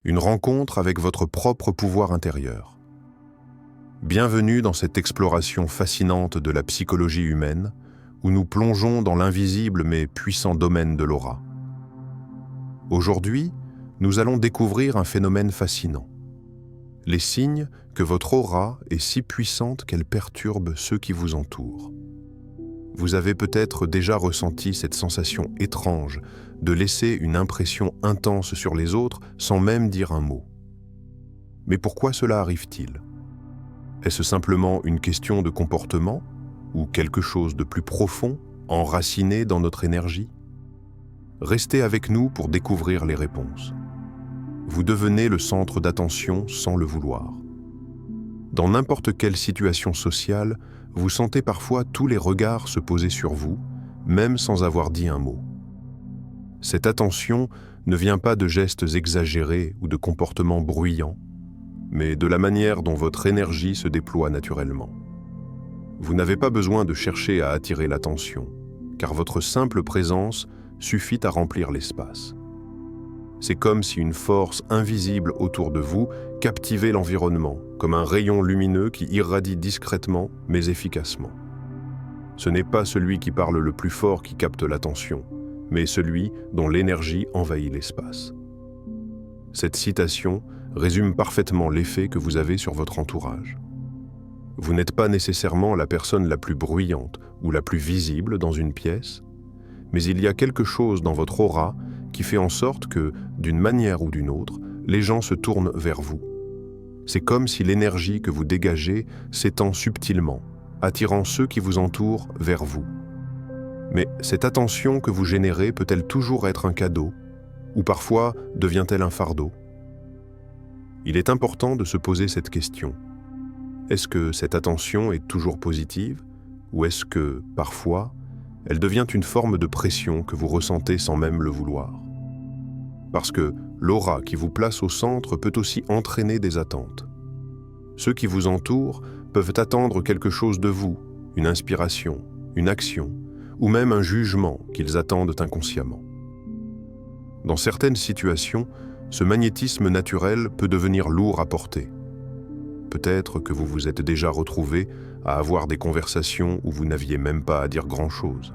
une rencontre avec votre propre pouvoir intérieur. Bienvenue dans cette exploration fascinante de la psychologie humaine, où nous plongeons dans l'invisible mais puissant domaine de l'aura. Aujourd'hui, nous allons découvrir un phénomène fascinant. Les signes que votre aura est si puissante qu'elle perturbe ceux qui vous entourent. Vous avez peut-être déjà ressenti cette sensation étrange de laisser une impression intense sur les autres sans même dire un mot. Mais pourquoi cela arrive-t-il? Est-ce simplement une question de comportement ou quelque chose de plus profond, enraciné dans notre énergie? Restez avec nous pour découvrir les réponses. Vous devenez le centre d'attention sans le vouloir. Dans n'importe quelle situation sociale, vous sentez parfois tous les regards se poser sur vous, même sans avoir dit un mot. Cette attention ne vient pas de gestes exagérés ou de comportements bruyants, mais de la manière dont votre énergie se déploie naturellement. Vous n'avez pas besoin de chercher à attirer l'attention, car votre simple présence suffit à remplir l'espace. C'est comme si une force invisible autour de vous captivait l'environnement, comme un rayon lumineux qui irradie discrètement mais efficacement. Ce n'est pas celui qui parle le plus fort qui capte l'attention, mais celui dont l'énergie envahit l'espace. Cette citation résume parfaitement l'effet que vous avez sur votre entourage. Vous n'êtes pas nécessairement la personne la plus bruyante ou la plus visible dans une pièce, mais il y a quelque chose dans votre aura qui fait en sorte que, d'une manière ou d'une autre, les gens se tournent vers vous. C'est comme si l'énergie que vous dégagez s'étend subtilement, attirant ceux qui vous entourent vers vous. Mais cette attention que vous générez peut-elle toujours être un cadeau, ou parfois devient-elle un fardeau? Il est important de se poser cette question. Est-ce que cette attention est toujours positive, ou est-ce que, parfois, elle devient une forme de pression que vous ressentez sans même le vouloir? Parce que l'aura qui vous place au centre peut aussi entraîner des attentes. Ceux qui vous entourent peuvent attendre quelque chose de vous, une inspiration, une action, ou même un jugement qu'ils attendent inconsciemment. Dans certaines situations, ce magnétisme naturel peut devenir lourd à porter. Peut-être que vous vous êtes déjà retrouvé à avoir des conversations où vous n'aviez même pas à dire grand-chose,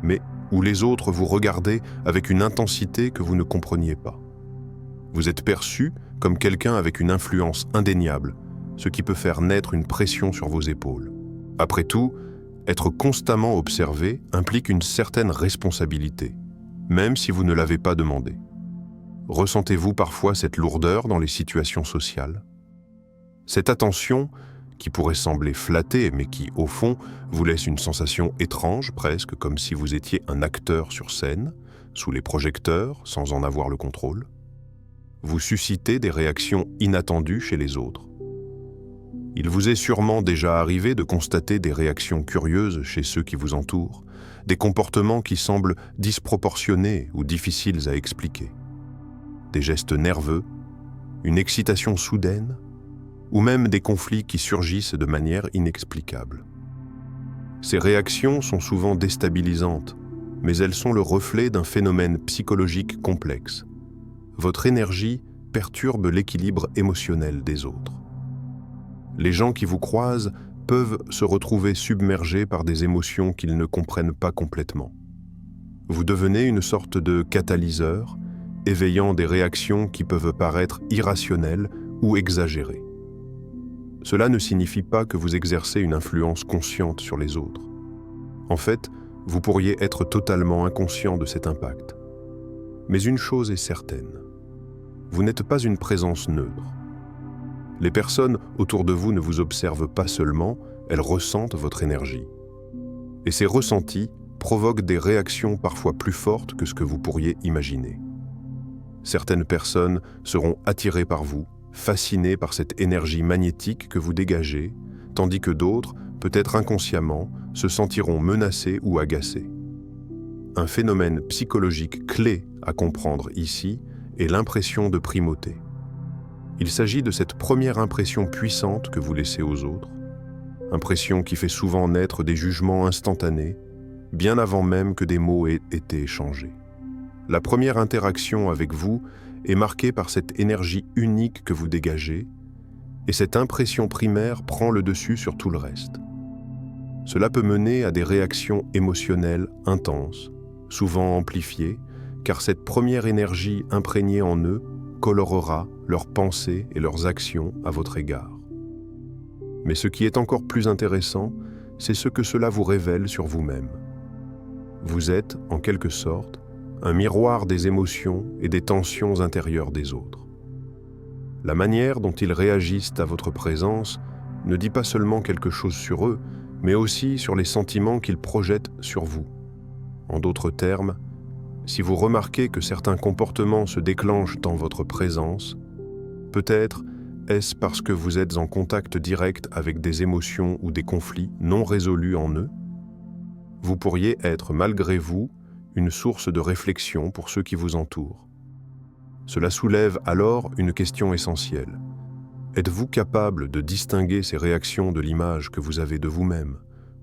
mais où les autres vous regardaient avec une intensité que vous ne compreniez pas. Vous êtes perçu comme quelqu'un avec une influence indéniable, ce qui peut faire naître une pression sur vos épaules. Après tout, être constamment observé implique une certaine responsabilité, même si vous ne l'avez pas demandé. Ressentez-vous parfois cette lourdeur dans les situations sociales? Cette attention, qui pourrait sembler flattée, mais qui, au fond, vous laisse une sensation étrange, presque comme si vous étiez un acteur sur scène, sous les projecteurs, sans en avoir le contrôle. Vous suscitez des réactions inattendues chez les autres. Il vous est sûrement déjà arrivé de constater des réactions curieuses chez ceux qui vous entourent, des comportements qui semblent disproportionnés ou difficiles à expliquer. Des gestes nerveux, une excitation soudaine, ou même des conflits qui surgissent de manière inexplicable. Ces réactions sont souvent déstabilisantes, mais elles sont le reflet d'un phénomène psychologique complexe. Votre énergie perturbe l'équilibre émotionnel des autres. Les gens qui vous croisent peuvent se retrouver submergés par des émotions qu'ils ne comprennent pas complètement. Vous devenez une sorte de catalyseur, éveillant des réactions qui peuvent paraître irrationnelles ou exagérées. Cela ne signifie pas que vous exercez une influence consciente sur les autres. En fait, vous pourriez être totalement inconscient de cet impact. Mais une chose est certaine, vous n'êtes pas une présence neutre. Les personnes autour de vous ne vous observent pas seulement, elles ressentent votre énergie. Et ces ressentis provoquent des réactions parfois plus fortes que ce que vous pourriez imaginer. Certaines personnes seront attirées par vous, fascinées par cette énergie magnétique que vous dégagez, tandis que d'autres, peut-être inconsciemment, se sentiront menacées ou agacées. Un phénomène psychologique clé à comprendre ici est l'impression de primauté. Il s'agit de cette première impression puissante que vous laissez aux autres, impression qui fait souvent naître des jugements instantanés, bien avant même que des mots aient été échangés. La première interaction avec vous est marqué par cette énergie unique que vous dégagez, et cette impression primaire prend le dessus sur tout le reste. Cela peut mener à des réactions émotionnelles intenses, souvent amplifiées, car cette première énergie imprégnée en eux colorera leurs pensées et leurs actions à votre égard. Mais ce qui est encore plus intéressant, c'est ce que cela vous révèle sur vous-même. Vous êtes, en quelque sorte, un miroir des émotions et des tensions intérieures des autres. La manière dont ils réagissent à votre présence ne dit pas seulement quelque chose sur eux, mais aussi sur les sentiments qu'ils projettent sur vous. En d'autres termes, si vous remarquez que certains comportements se déclenchent dans votre présence, peut-être est-ce parce que vous êtes en contact direct avec des émotions ou des conflits non résolus en eux? Vous pourriez être, malgré vous, une source de réflexion pour ceux qui vous entourent. Cela soulève alors une question essentielle. Êtes-vous capable de distinguer ces réactions de l'image que vous avez de vous-même,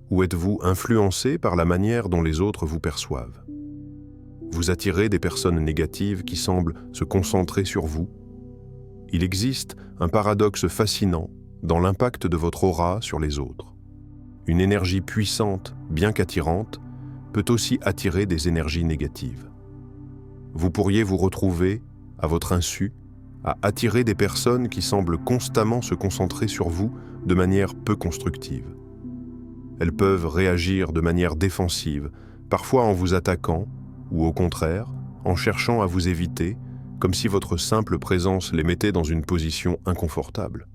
ou êtes-vous influencé par la manière dont les autres vous perçoivent? Vous attirez des personnes négatives qui semblent se concentrer sur vous. Il existe un paradoxe fascinant dans l'impact de votre aura sur les autres. Une énergie puissante, bien qu'attirante, peut aussi attirer des énergies négatives. Vous pourriez vous retrouver, à votre insu, à attirer des personnes qui semblent constamment se concentrer sur vous de manière peu constructive. Elles peuvent réagir de manière défensive, parfois en vous attaquant, ou au contraire, en cherchant à vous éviter, comme si votre simple présence les mettait dans une position inconfortable.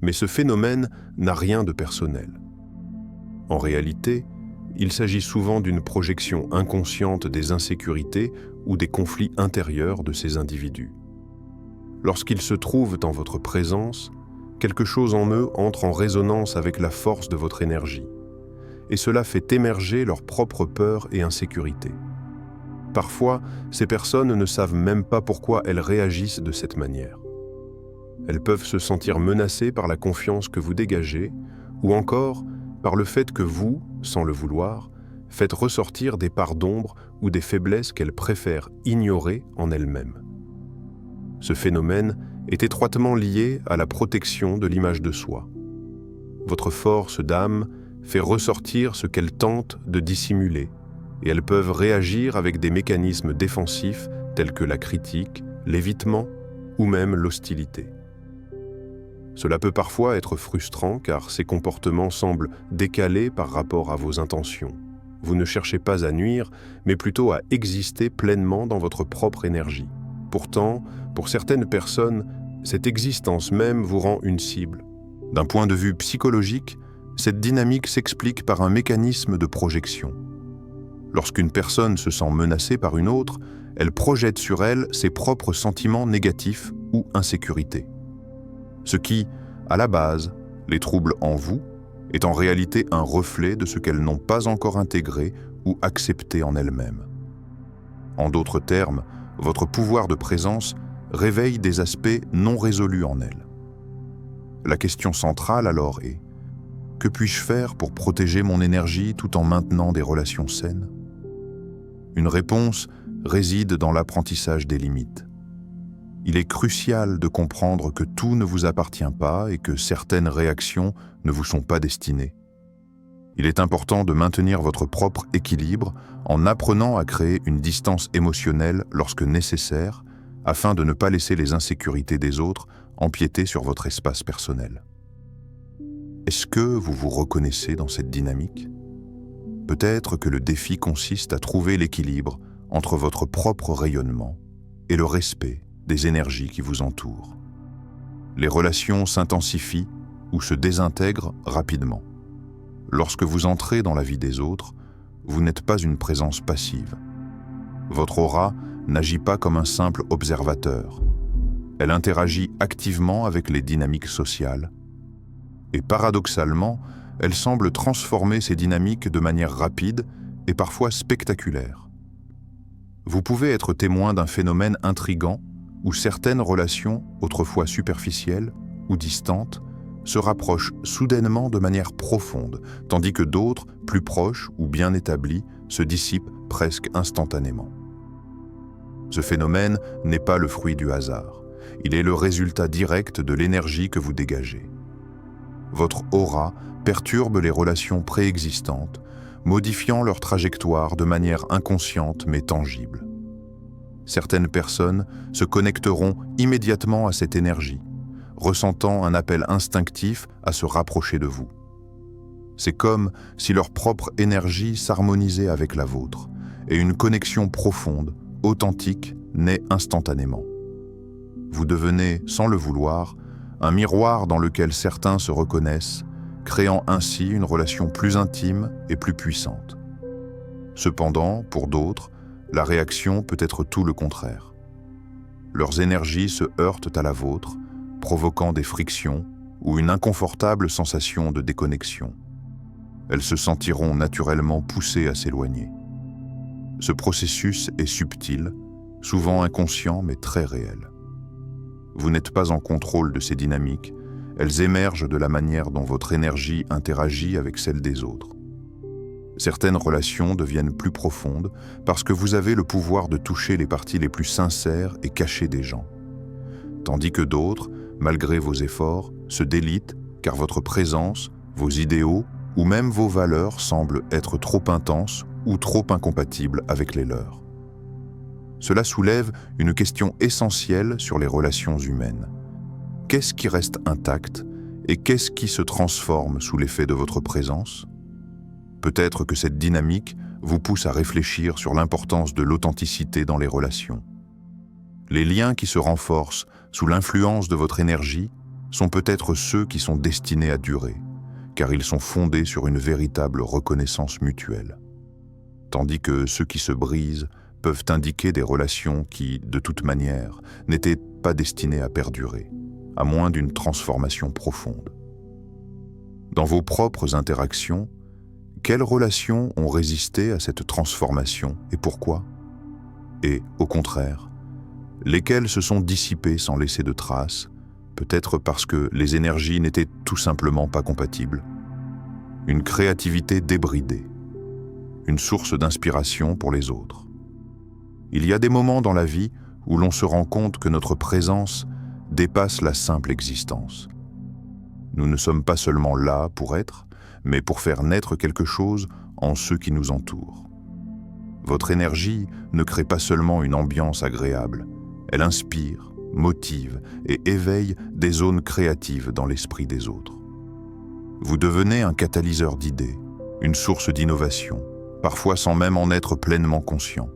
Mais ce phénomène n'a rien de personnel. En réalité, il s'agit souvent d'une projection inconsciente des insécurités ou des conflits intérieurs de ces individus. Lorsqu'ils se trouvent en votre présence, quelque chose en eux entre en résonance avec la force de votre énergie, et cela fait émerger leurs propres peurs et insécurités. Parfois, ces personnes ne savent même pas pourquoi elles réagissent de cette manière. Elles peuvent se sentir menacées par la confiance que vous dégagez, ou encore par le fait que vous, sans le vouloir, faites ressortir des parts d'ombre ou des faiblesses qu'elles préfèrent ignorer en elles-mêmes. Ce phénomène est étroitement lié à la protection de l'image de soi. Votre force d'âme fait ressortir ce qu'elles tentent de dissimuler, et elles peuvent réagir avec des mécanismes défensifs tels que la critique, l'évitement ou même l'hostilité. Cela peut parfois être frustrant car ces comportements semblent décalés par rapport à vos intentions. Vous ne cherchez pas à nuire, mais plutôt à exister pleinement dans votre propre énergie. Pourtant, pour certaines personnes, cette existence même vous rend une cible. D'un point de vue psychologique, cette dynamique s'explique par un mécanisme de projection. Lorsqu'une personne se sent menacée par une autre, elle projette sur elle ses propres sentiments négatifs ou insécurité. Ce qui, à la base, les trouble en vous, est en réalité un reflet de ce qu'elles n'ont pas encore intégré ou accepté en elles-mêmes. En d'autres termes, votre pouvoir de présence réveille des aspects non résolus en elles. La question centrale alors est: que puis-je faire pour protéger mon énergie tout en maintenant des relations saines? Une réponse réside dans l'apprentissage des limites. Il est crucial de comprendre que tout ne vous appartient pas et que certaines réactions ne vous sont pas destinées. Il est important de maintenir votre propre équilibre en apprenant à créer une distance émotionnelle lorsque nécessaire, afin de ne pas laisser les insécurités des autres empiéter sur votre espace personnel. Est-ce que vous vous reconnaissez dans cette dynamique? Peut-être que le défi consiste à trouver l'équilibre entre votre propre rayonnement et le respect des énergies qui vous entourent. Les relations s'intensifient ou se désintègrent rapidement. Lorsque vous entrez dans la vie des autres, vous n'êtes pas une présence passive. Votre aura n'agit pas comme un simple observateur. Elle interagit activement avec les dynamiques sociales. Et paradoxalement, elle semble transformer ces dynamiques de manière rapide et parfois spectaculaire. Vous pouvez être témoin d'un phénomène intrigant où certaines relations, autrefois superficielles ou distantes, se rapprochent soudainement de manière profonde, tandis que d'autres, plus proches ou bien établies, se dissipent presque instantanément. Ce phénomène n'est pas le fruit du hasard. Il est le résultat direct de l'énergie que vous dégagez. Votre aura perturbe les relations préexistantes, modifiant leur trajectoire de manière inconsciente mais tangible. Certaines personnes se connecteront immédiatement à cette énergie, ressentant un appel instinctif à se rapprocher de vous. C'est comme si leur propre énergie s'harmonisait avec la vôtre, et une connexion profonde, authentique, naît instantanément. Vous devenez, sans le vouloir, un miroir dans lequel certains se reconnaissent, créant ainsi une relation plus intime et plus puissante. Cependant, pour d'autres, la réaction peut être tout le contraire. Leurs énergies se heurtent à la vôtre, provoquant des frictions ou une inconfortable sensation de déconnexion. Elles se sentiront naturellement poussées à s'éloigner. Ce processus est subtil, souvent inconscient mais très réel. Vous n'êtes pas en contrôle de ces dynamiques, elles émergent de la manière dont votre énergie interagit avec celle des autres. Certaines relations deviennent plus profondes parce que vous avez le pouvoir de toucher les parties les plus sincères et cachées des gens. Tandis que d'autres, malgré vos efforts, se délitent car votre présence, vos idéaux ou même vos valeurs semblent être trop intenses ou trop incompatibles avec les leurs. Cela soulève une question essentielle sur les relations humaines. Qu'est-ce qui reste intact et qu'est-ce qui se transforme sous l'effet de votre présence ? Peut-être que cette dynamique vous pousse à réfléchir sur l'importance de l'authenticité dans les relations. Les liens qui se renforcent sous l'influence de votre énergie sont peut-être ceux qui sont destinés à durer, car ils sont fondés sur une véritable reconnaissance mutuelle. Tandis que ceux qui se brisent peuvent indiquer des relations qui, de toute manière, n'étaient pas destinées à perdurer, à moins d'une transformation profonde. Dans vos propres interactions, quelles relations ont résisté à cette transformation et pourquoi ? Et, au contraire, lesquelles se sont dissipées sans laisser de traces, peut-être parce que les énergies n'étaient tout simplement pas compatibles. Une créativité débridée, une source d'inspiration pour les autres. Il y a des moments dans la vie où l'on se rend compte que notre présence dépasse la simple existence. Nous ne sommes pas seulement là pour être, mais pour faire naître quelque chose en ceux qui nous entourent. Votre énergie ne crée pas seulement une ambiance agréable, elle inspire, motive et éveille des zones créatives dans l'esprit des autres. Vous devenez un catalyseur d'idées, une source d'innovation, parfois sans même en être pleinement conscient.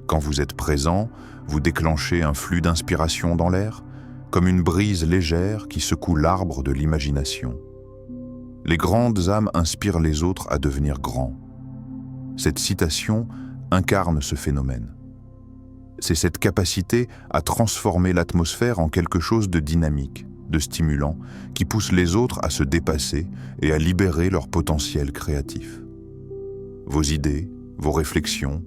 Quand vous êtes présent, vous déclenchez un flux d'inspiration dans l'air, comme une brise légère qui secoue l'arbre de l'imagination. Les grandes âmes inspirent les autres à devenir grands. Cette citation incarne ce phénomène. C'est cette capacité à transformer l'atmosphère en quelque chose de dynamique, de stimulant, qui pousse les autres à se dépasser et à libérer leur potentiel créatif. Vos idées, vos réflexions,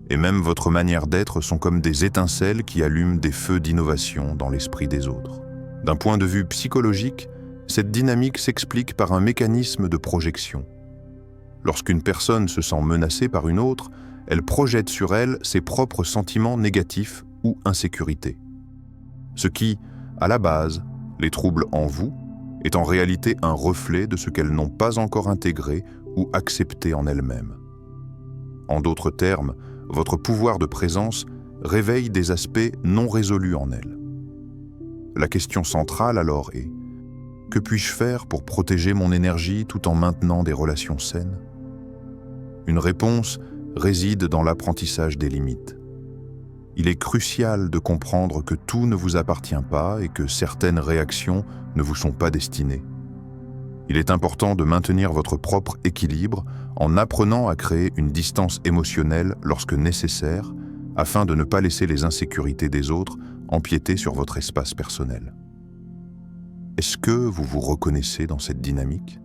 et même votre manière d'être sont comme des étincelles qui allument des feux d'innovation dans l'esprit des autres. D'un point de vue psychologique, cette dynamique s'explique par un mécanisme de projection. Lorsqu'une personne se sent menacée par une autre, elle projette sur elle ses propres sentiments négatifs ou insécurité. Ce qui, à la base, les trouble en vous, est en réalité un reflet de ce qu'elles n'ont pas encore intégré ou accepté en elles-mêmes. En d'autres termes, votre pouvoir de présence réveille des aspects non résolus en elles. La question centrale alors est: que puis-je faire pour protéger mon énergie tout en maintenant des relations saines ? Une réponse réside dans l'apprentissage des limites. Il est crucial de comprendre que tout ne vous appartient pas et que certaines réactions ne vous sont pas destinées. Il est important de maintenir votre propre équilibre en apprenant à créer une distance émotionnelle lorsque nécessaire, afin de ne pas laisser les insécurités des autres empiéter sur votre espace personnel. Est-ce que vous vous reconnaissez dans cette dynamique ?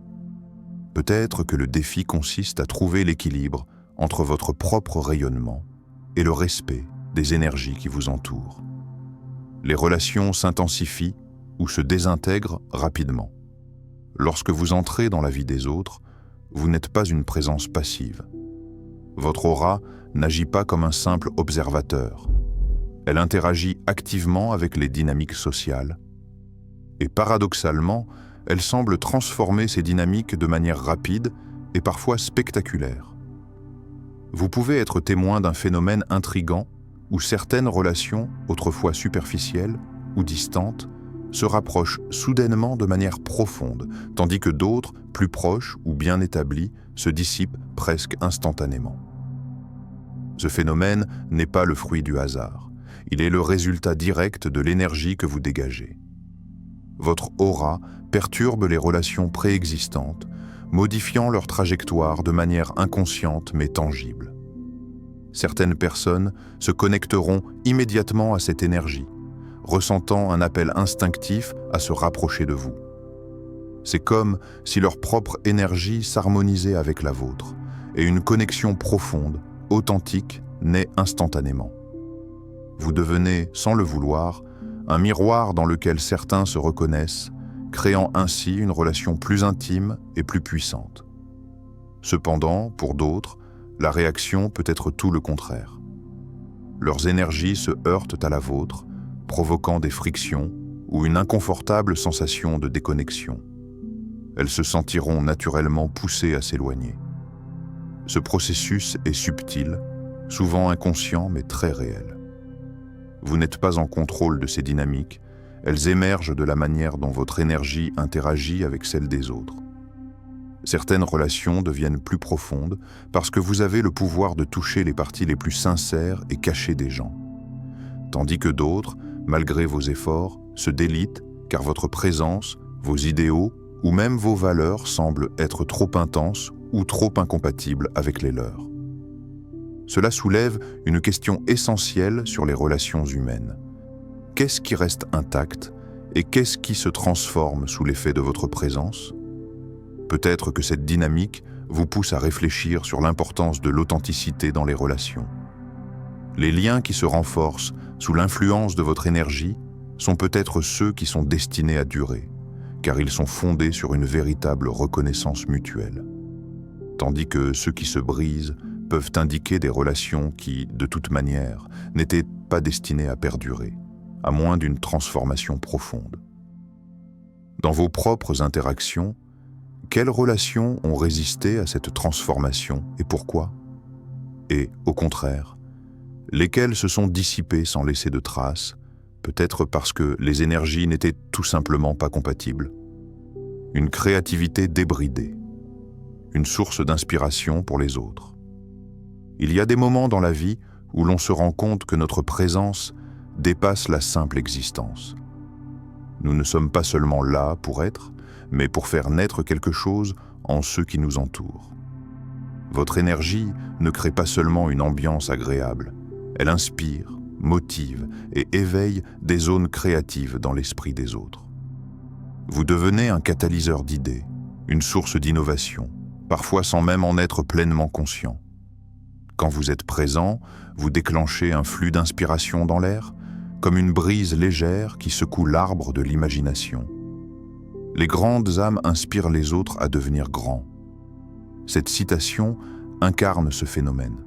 Peut-être que le défi consiste à trouver l'équilibre entre votre propre rayonnement et le respect des énergies qui vous entourent. Les relations s'intensifient ou se désintègrent rapidement. Lorsque vous entrez dans la vie des autres, vous n'êtes pas une présence passive. Votre aura n'agit pas comme un simple observateur. Elle interagit activement avec les dynamiques sociales. Et paradoxalement, elle semble transformer ces dynamiques de manière rapide et parfois spectaculaire. Vous pouvez être témoin d'un phénomène intrigant où certaines relations, autrefois superficielles ou distantes, se rapprochent soudainement de manière profonde, tandis que d'autres, plus proches ou bien établies, se dissipent presque instantanément. Ce phénomène n'est pas le fruit du hasard. Il est le résultat direct de l'énergie que vous dégagez. Votre aura perturbe les relations préexistantes, modifiant leur trajectoire de manière inconsciente mais tangible. Certaines personnes se connecteront immédiatement à cette énergie, ressentant un appel instinctif à se rapprocher de vous. C'est comme si leur propre énergie s'harmonisait avec la vôtre, et une connexion profonde, authentique, naît instantanément. Vous devenez, sans le vouloir, un miroir dans lequel certains se reconnaissent, créant ainsi une relation plus intime et plus puissante. Cependant, pour d'autres, la réaction peut être tout le contraire. Leurs énergies se heurtent à la vôtre, provoquant des frictions ou une inconfortable sensation de déconnexion. Elles se sentiront naturellement poussées à s'éloigner. Ce processus est subtil, souvent inconscient mais très réel. Vous n'êtes pas en contrôle de ces dynamiques, elles émergent de la manière dont votre énergie interagit avec celle des autres. Certaines relations deviennent plus profondes parce que vous avez le pouvoir de toucher les parties les plus sincères et cachées des gens. Tandis que d'autres, malgré vos efforts, se délitent car votre présence, vos idéaux ou même vos valeurs semblent être trop intenses ou trop incompatibles avec les leurs. Cela soulève une question essentielle sur les relations humaines. Qu'est-ce qui reste intact et qu'est-ce qui se transforme sous l'effet de votre présence ? Peut-être que cette dynamique vous pousse à réfléchir sur l'importance de l'authenticité dans les relations. Les liens qui se renforcent sous l'influence de votre énergie sont peut-être ceux qui sont destinés à durer, car ils sont fondés sur une véritable reconnaissance mutuelle. Tandis que ceux qui se brisent peuvent indiquer des relations qui, de toute manière, n'étaient pas destinées à perdurer, à moins d'une transformation profonde. Dans vos propres interactions, quelles relations ont résisté à cette transformation et pourquoi ? Et, au contraire, lesquelles se sont dissipées sans laisser de traces, peut-être parce que les énergies n'étaient tout simplement pas compatibles. Une créativité débridée, une source d'inspiration pour les autres. Il y a des moments dans la vie où l'on se rend compte que notre présence dépasse la simple existence. Nous ne sommes pas seulement là pour être, mais pour faire naître quelque chose en ceux qui nous entourent. Votre énergie ne crée pas seulement une ambiance agréable, elle inspire, motive et éveille des zones créatives dans l'esprit des autres. Vous devenez un catalyseur d'idées, une source d'innovation, parfois sans même en être pleinement conscient. Quand vous êtes présent, vous déclenchez un flux d'inspiration dans l'air, comme une brise légère qui secoue l'arbre de l'imagination. Les grandes âmes inspirent les autres à devenir grands. Cette citation incarne ce phénomène.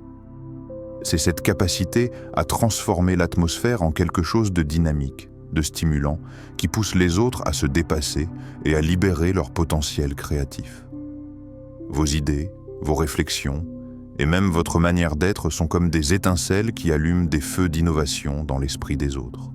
C'est cette capacité à transformer l'atmosphère en quelque chose de dynamique, de stimulant, qui pousse les autres à se dépasser et à libérer leur potentiel créatif. Vos idées, vos réflexions, et même votre manière d'être sont comme des étincelles qui allument des feux d'innovation dans l'esprit des autres.